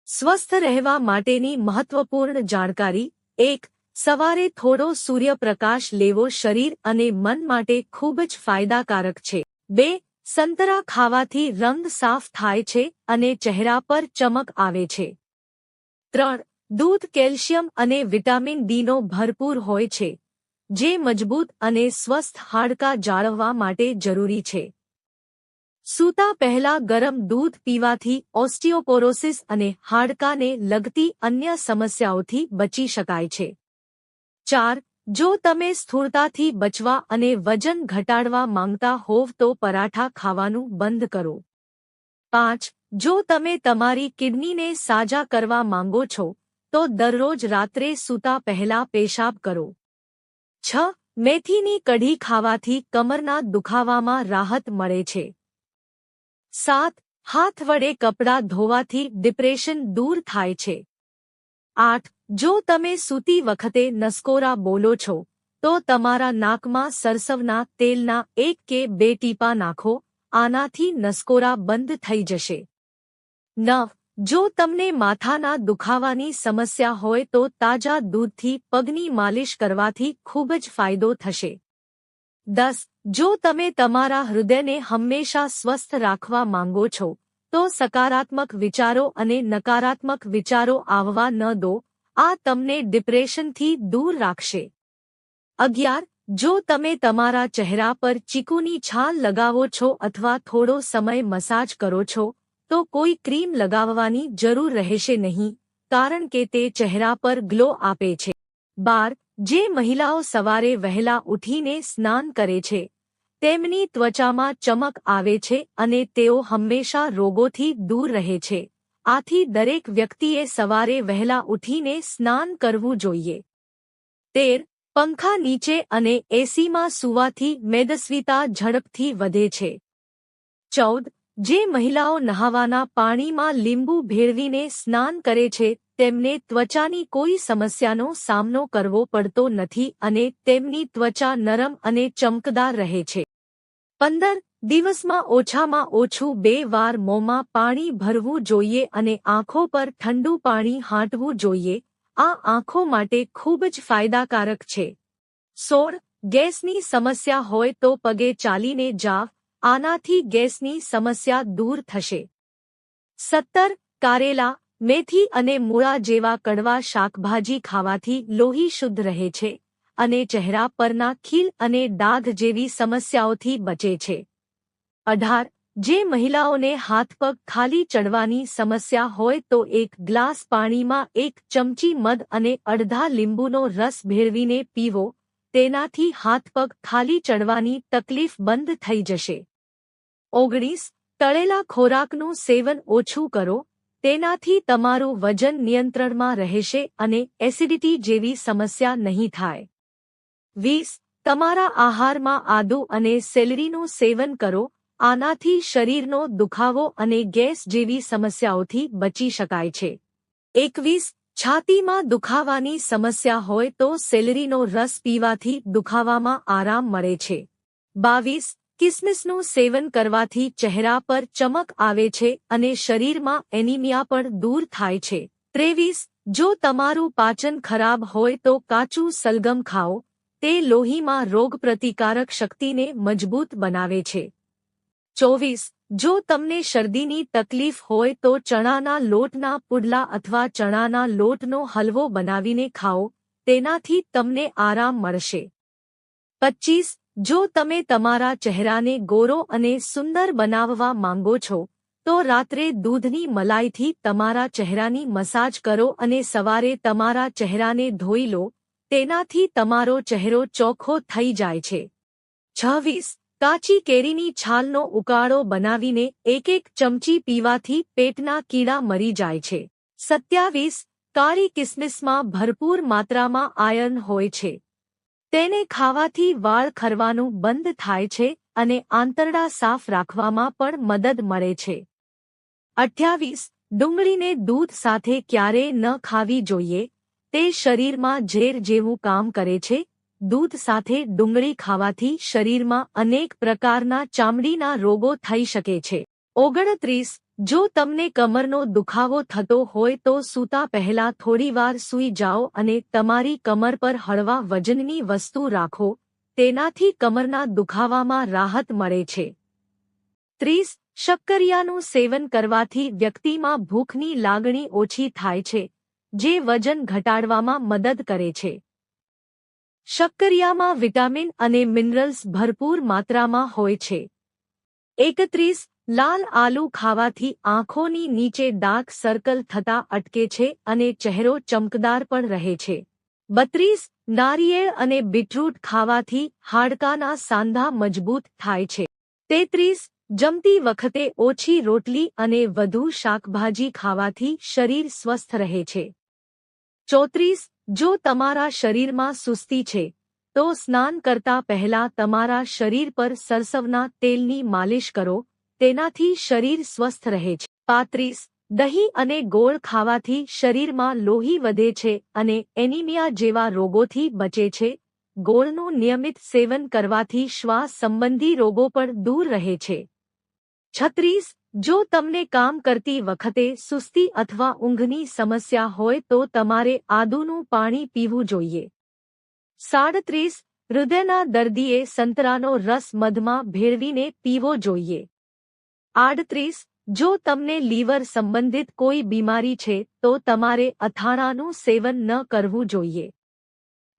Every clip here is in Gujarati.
સ્વસ્થ રહેવા માટેની મહત્વપૂર્ણ જાણકારી 1. સવારે થોડો સૂર્યપ્રકાશ લેવો શરીર અને મન માટે ખૂબ જ ફાયદાકારક છે. 2. સંતરા ખાવાથી રંગ સાફ થાય છે અને ચહેરા પર ચમક આવે છે. 3. દૂધ કેલ્શિયમ અને વિટામિન ડીનો ભરપૂર હોય છે, જે મજબૂત અને સ્વસ્થ હાડકાં જાળવવા માટે જરૂરી છે. સૂતા પહેલા ગરમ દૂધ પીવાથી ઓસ્ટિયોપોરોસિસ અને હાડકાને લગતી અન્ય સમસ્યાઓથી બચી શકાય છે. 4. જો તમે સ્થૂળતાથી બચવા અને વજન ઘટાડવા માંગતા હોવ તો પરાઠા ખાવાનું બંધ કરો. 5. જો તમે તમારી કિડનીને સાજા કરવા માંગો છો તો દરરોજ રાત્રે સૂતા પહેલા પેશાબ કરો. 6. મેથીની કઢી ખાવાથી કમરના દુખાવામાં રાહત મળે છે. 7. હાથ વડે કપડાં ધોવાથી ડિપ્રેશન દૂર થાય છે. 8. જો તમે સૂતી વખતે નસકોરા બોલો છો તો તમારા નાકમાં સરસવના તેલના 1 કે 2 ટીપા નાખો, આનાથી નસકોરા બંધ થઈ જશે. 9. જો તમને માથાના દુખાવાની સમસ્યા હોય તો તાજા દૂધથી પગની માલિશ કરવાથી ખૂબ જ ફાયદો થશે. 10. જો તમે તમારા હૃદયને હંમેશા સ્વસ્થ રાખવા માંગો છો તો સકારાત્મક વિચારો અને નકારાત્મક વિચારો આવવા ન દો, આ તમને ડિપ્રેશનથી દૂર રાખશે. 11. જો તમે તમારા ચહેરા પર ચીકુની છાલ લગાવો છો અથવા થોડો સમય મસાજ કરો છો તો કોઈ ક્રીમ લગાવવાની જરૂર રહેશે નહીં, કારણ કે તે ચહેરા પર ગ્લો આપે છે. 12. જે મહિલાઓ સવારે વહેલા ઉઠીને સ્નાન કરે છે તેમની ત્વચામાં ચમક આવે છે અને તેઓ હંમેશા રોગોથી દૂર રહે છે. આથી દરેક વ્યક્તિએ સવારે વહેલા ઉઠીને સ્નાન કરવું જોઈએ. 13. પંખા નીચે અને એસીમાં સૂવાથી મેદસ્વીતા ઝડપથી વધે છે. 14. જે મહિલાઓ નહાવાના પાણીમાં લીંબુ ભેળવીને સ્નાન કરે છે તેમને ત્વચાની કોઈ સમસ્યાનો સામનો કરવો પડતો નથી અને તેમની ત્વચા નરમ અને ચમકદાર રહે છે. 15. દિવસમાં ઓછામાં ઓછું 2 વાર મોંમાં પાણી ભરવું જોઈએ અને આંખો પર ઠંડુ પાણી હાંટવું જોઈએ, આ આંખો માટે ખૂબ જ ફાયદાકારક છે. 16. ગેસની સમસ્યા હોય તો પગે ચાલીને જાવ, આનાથી ગેસની સમસ્યા દૂર થશે. 17. કારેલા, મેથી અને મૂળા જેવા કડવા શાકભાજી ખાવાથી લોહી શુદ્ધ રહે છે અને ચહેરા પરના ખીલ અને ડાઘ જેવી સમસ્યાઓથી બચે છે. 18. જે મહિલાઓને હાથપગ ખાલી ચડવાની સમસ્યા હોય તો 1 ગ્લાસ પાણીમાં 1 ચમચી મધ અને અડધા લીંબુનો રસ ભેળવીને પીવો, તેનાથી હાથપગ ખાલી ચડવાની તકલીફ બંધ થઈ જશે. 19. તળેલા ખોરાકનું સેવન ઓછું કરો, તેનાથી તમારું વજન નિયંત્રણમાં રહેશે અને એસિડિટી જેવી સમસ્યા નહીં થાય. 20. તમારા આહારમાં આદુ અને સેલરીનું સેવન કરો, આનાથી શરીરનો દુખાવો અને ગેસ જેવી સમસ્યાઓથી બચી શકાય છે. 21. છાતીમાં દુખાવાની સમસ્યા હોય તો સેલરીનો રસ પીવાથી દુખાવામાં આરામ મળે છે. 22. કિસમિસનું સેવન કરવાથી ચહેરા પર ચમક આવે છે અને શરીરમાં એનિમિયા પણ દૂર થાય છે. 23. જો તમારું પાચન ખરાબ હોય તો કાચું સલગમ ખાઓ, તે લોહીમાં રોગપ્રતિકારક શક્તિને મજબૂત બનાવે છે. 24. જો તમને શરદીની તકલીફ હોય તો ચણાના લોટના પુડલા અથવા ચણાના લોટનો હલવો બનાવીને ખાઓ, તેનાથી તમને આરામ મળશે. 25. જો તમે તમારા ચહેરાને ગોરો અને સુંદર બનાવવા માંગો છો તો રાત્રે દૂધની મલાઈથી તમારા ચહેરાની મસાજ કરો અને સવારે તમારા ચહેરાને ધોઈ લો, તેનાથી તમારો ચહેરો ચોખ્ખો થઈ જાય છે. 26. કાચી કેરીની છાલનો ઉકાળો બનાવીને 1 ચમચી પીવાથી પેટના કીડા મરી જાય છે. 27. કાળી કિસમિસમાં ભરપૂર માત્રામાં આયર્ન હોય છે. તેને ખાવાથી વાળ ખરવાનું બંધ થાય છે અને આંતરડા સાફ રાખવામાં પણ મદદ મળે છે. 28. ડુંગળીને દૂધ સાથે ક્યારેય ન ખાવી જોઈએ, તે શરીરમાં ઝેર જેવું કામ કરે છે. દૂધ સાથે ડુંગળી ખાવાથી શરીરમાં અનેક પ્રકારના ચામડીના રોગો થઈ શકે છે. 29. જો તમને કમરનો દુખાવો થતો હોય તો સૂતા પહેલા થોડીવાર સૂઈ જાઓ અને તમારી કમર પર હળવા વજનની વસ્તુ રાખો, તેનાથી કમરના દુખાવામાં રાહત મળે છે. 30. શક્કરિયાનું સેવન કરવાથી વ્યક્તિમાં ભૂખની લાગણી ઓછી થાય છે, જે વજન ઘટાડવામાં મદદ કરે છે. શક્કરિયામાં વિટામિન અને મિનરલ્સ ભરપૂર માત્રામાં હોય છે. 31. લાલ આલુ ખાવાથી આંખોની નીચે ડાર્ક સર્કલ થતા અટકે છે અને ચહેરો ચમકદાર પણ રહે છે. 32. નારિયેળ અને બીટરૂટ ખાવાથી હાડકાના સાંધા મજબૂત થાય છે. 33. જમતી વખતે ઓછી રોટલી અને વધુ શાકભાજી ખાવાથી શરીર સ્વસ્થ રહે છે. 34. જો તમારા શરીરમાં સુસ્તી છે, તો સ્નાન કરતા પહેલા તમારા શરીર પર સરસવના તેલની માલિશ કરો, તેનાથી શરીર સ્વસ્થ રહે છે. 35. દહીં અને ગોળ ખાવાથી શરીરમાં લોહી વધે છે અને એનિમિયા જેવા રોગોથી બચે છે. ગોળનું નિયમિત સેવન કરવાથી શ્વાસ સંબંધી રોગો પણ દૂર રહે છે. 36. જો તમને કામ કરતી વખતે સુસ્તી અથવા ઊંઘની સમસ્યા હોય તો તમારે આદુનું પાણી પીવું જોઈએ. 37. હૃદયના દર્દીએ સંતરાનો રસ મધમાં ભેળવીને પીવો જોઈએ. 38. જો તમને લીવર સંબંધિત કોઈ બીમારી છે તો તમારે અથાણાંનું સેવન ન કરવું જોઈએ.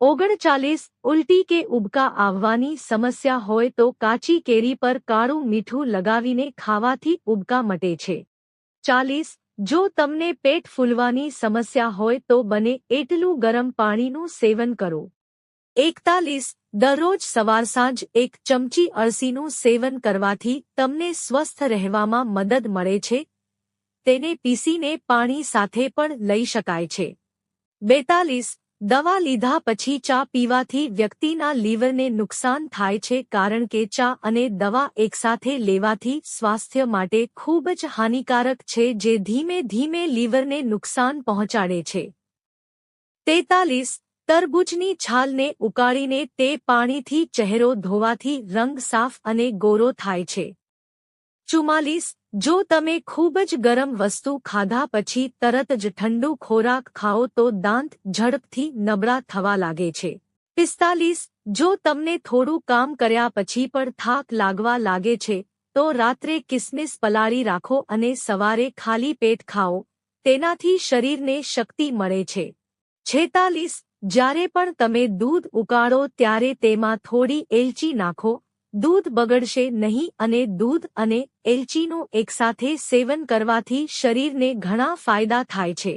39. ઉલટી કે ઉબકા આવવાની સમસ્યા હોય તો કાચી કેરી પર કાળું મીઠું લગાવીને ખાવાથી ઉબકા મટે છે. 40. જો તમને પેટ ફૂલવાની સમસ્યા હોય તો બને એટલું ગરમ પાણીનું સેવન કરો. 41. દરરોજ સવાર સાંજ 1 ચમચી અળસીનું સેવન કરવાથી તમને સ્વસ્થ રહેવામાં મદદ મળે છે. તેને પીસીને પાણી સાથે પણ લઈ શકાય છે. 42. દવા લીધા પછી ચા પીવાથી વ્યક્તિના લીવરને નુકસાન થાય છે કારણ કે ચા અને દવા એકસાથે લેવાથી સ્વાસ્થ્ય માટે ખૂબ જ હાનિકારક છે, જે ધીમે ધીમે લીવરને નુકસાન પહોંચાડે છે. 43. તરબૂચની છાલને ઉકાળીને તે પાણીથી ચહેરો ધોવાથી રંગ સાફ અને ગોરો થાય છે. 44. જો તમે ખૂબ જ ગરમ વસ્તુ ખાધા પછી તરત જ ઠંડુ ખોરાક ખાઓ તો દાંત ઝડપથી નબળા થવા લાગે છે. 45. જો તમને થોડું કામ કર્યા પછી પણ થાક લાગવા લાગે છે તો રાત્રે કિસમિસ પલાળી રાખો અને સવારે ખાલી પેટ ખાઓ, તેનાથી શરીરને શક્તિ મળે છે. 46. જ્યારે પણ તમે દૂધ ઉકાળો ત્યારે તેમાં થોડી એલચી નાખો, દૂધ બગડશે નહીં અને દૂધ અને એલચીનું એકસાથે સેવન કરવાથી શરીરને ઘણા ફાયદા થાય છે.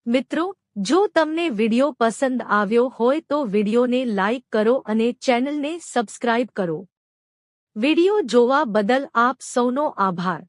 મિત્રો, જો તમને વિડિયો પસંદ આવ્યો હોય તો વિડિયોને લાઇક કરો અને ચેનલને સબસ્ક્રાઇબ કરો. વિડિયો જોવા બદલ આપ સૌનો આભાર.